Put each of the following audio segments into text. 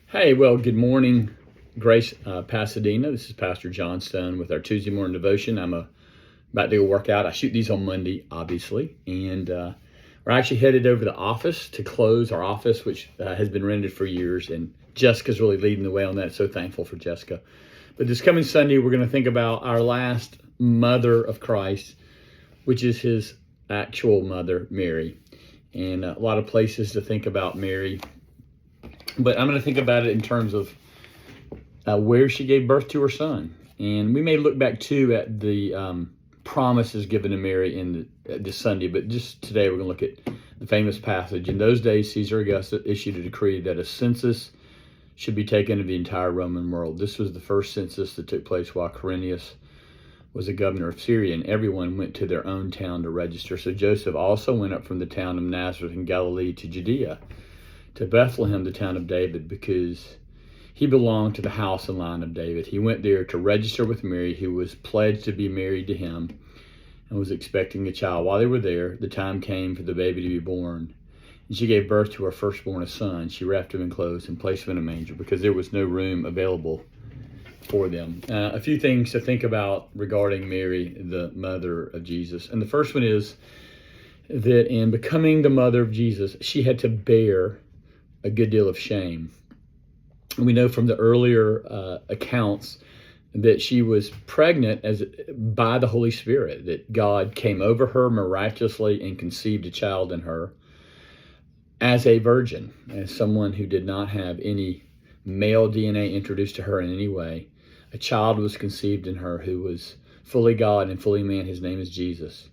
Hey, well, good morning, Grace, Pasadena. This is Pastor John Stone with our Tuesday morning devotion. About to go work out. I shoot these on Monday, obviously, and we're actually headed over to the office to close our office, which has been rented for years, and Jessica's really leading the way on that. So thankful for Jessica. But this coming Sunday, we're going to think about our last mother of Christ, which is his actual mother, Mary, and a lot of places to think about Mary. But I'm going to think about it in terms of where she gave birth to her son. And we may look back too at the promises given to Mary in this Sunday, but just today we're going to look at the famous passage. In those days, Caesar Augustus issued a decree that a census should be taken of the entire Roman world. This was the first census that took place while Quirinius was a governor of Syria, and everyone went to their own town to register. So Joseph also went up from the town of Nazareth in Galilee to Judea, to Bethlehem, the town of David, because he belonged to the house and line of David. He went there to register with Mary, who was pledged to be married to him and was expecting a child. While they were there, the time came for the baby to be born. And she gave birth to her firstborn, a son. She wrapped him in clothes and placed him in a manger because there was no room available for them. A few things to think about regarding Mary, the mother of Jesus. And the first one is that in becoming the mother of Jesus, she had to bear a good deal of shame. We know from the earlier accounts that she was pregnant by the Holy Spirit, that God came over her miraculously and conceived a child in her as a virgin, as someone who did not have any male DNA introduced to her in any way. A child was conceived in her who was fully God and fully man. His name is Jesus.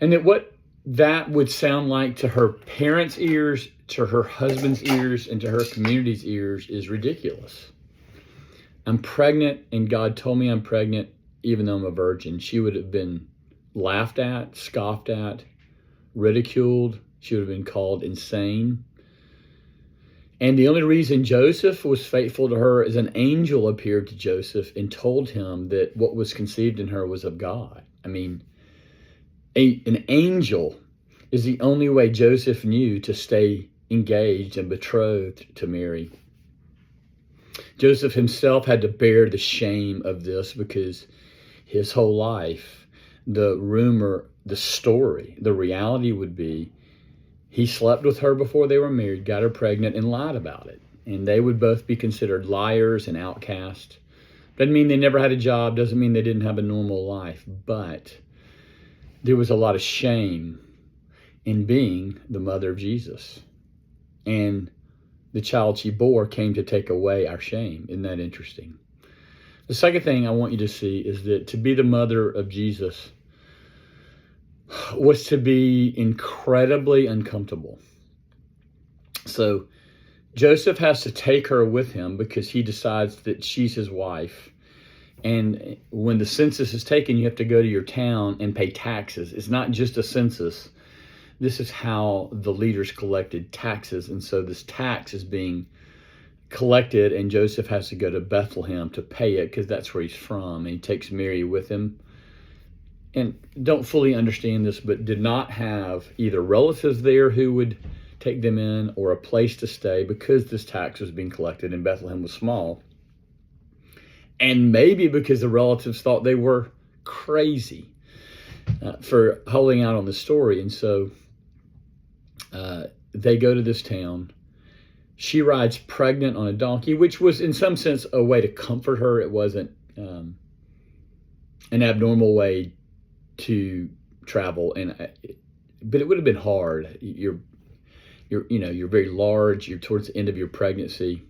And that would sound like to her parents' ears, to her husband's ears, and to her community's ears is ridiculous. I'm pregnant, and God told me I'm pregnant, even though I'm a virgin. She would have been laughed at, scoffed at, ridiculed. She would have been called insane. And the only reason Joseph was faithful to her is an angel appeared to Joseph and told him that what was conceived in her was of God. I mean, an angel is the only way Joseph knew to stay engaged and betrothed to Mary. Joseph himself had to bear the shame of this because his whole life, the rumor, the story, the reality would be he slept with her before they were married, got her pregnant, and lied about it. And they would both be considered liars and outcasts. Doesn't mean they never had a job, doesn't mean they didn't have a normal life, but there was a lot of shame in being the mother of Jesus. And the child she bore came to take away our shame. Isn't that interesting? The second thing I want you to see is that to be the mother of Jesus was to be incredibly uncomfortable. So Joseph has to take her with him because he decides that she's his wife. And when the census is taken, you have to go to your town and pay taxes. It's not just a census. This is how the leaders collected taxes. And so this tax is being collected, and Joseph has to go to Bethlehem to pay it because that's where he's from. And he takes Mary with him. And don't fully understand this, but did not have either relatives there who would take them in or a place to stay because this tax was being collected and Bethlehem was small. And maybe because the relatives thought they were crazy for holding out on the story. And so they go to this town. She rides pregnant on a donkey, which was in some sense a way to comfort her. It wasn't an abnormal way to travel. But it would have been hard. You're very large. You're towards the end of your pregnancy,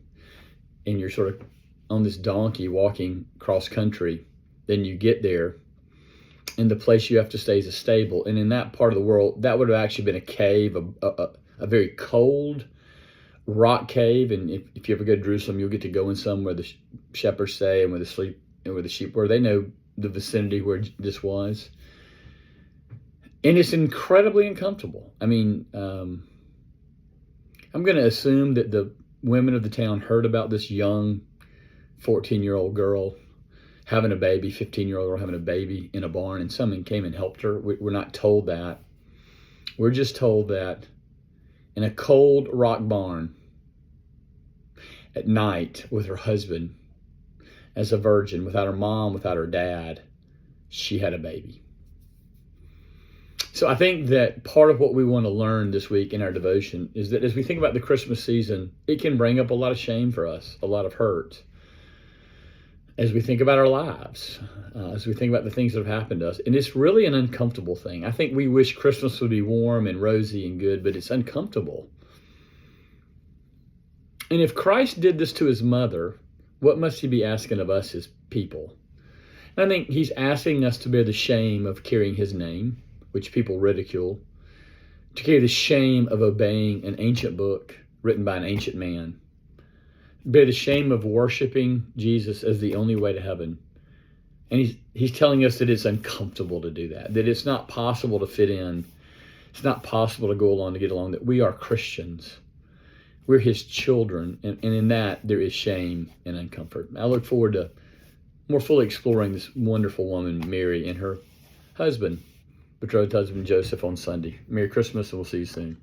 and you're sort of on this donkey walking cross country. Then you get there, and the place you have to stay is a stable. And in that part of the world, that would have actually been a cave, a very cold rock cave. And if you ever go to Jerusalem, you'll get to go in some where the shepherds stay and where the sleep and where the sheep were. They know the vicinity where this was. And it's incredibly uncomfortable. I mean, I'm going to assume that the women of the town heard about this young 14-year-old girl having a baby, 15-year-old girl having a baby in a barn, and someone came and helped her. We're not told that. We're just told that in a cold rock barn, at night with her husband as a virgin, without her mom, without her dad. She had a baby. So I think that part of what we want to learn this week in our devotion is that as we think about the Christmas season, it can bring up a lot of shame for us, a lot of hurt. As we think about our lives, as we think about the things that have happened to us. And it's really an uncomfortable thing. I think we wish Christmas would be warm and rosy and good, but it's uncomfortable. And if Christ did this to his mother, what must he be asking of us as people? And I think he's asking us to bear the shame of carrying his name, which people ridicule, to carry the shame of obeying an ancient book written by an ancient man, bear the shame of worshiping Jesus as the only way to heaven. And he's telling us that it's uncomfortable to do that it's not possible to fit in. It's not possible to go along to get along, that we are Christians. We're his children, and in that there is shame and uncomfort. I look forward to more fully exploring this wonderful woman, Mary, and her husband, betrothed husband Joseph, on Sunday. Merry Christmas, and we'll see you soon.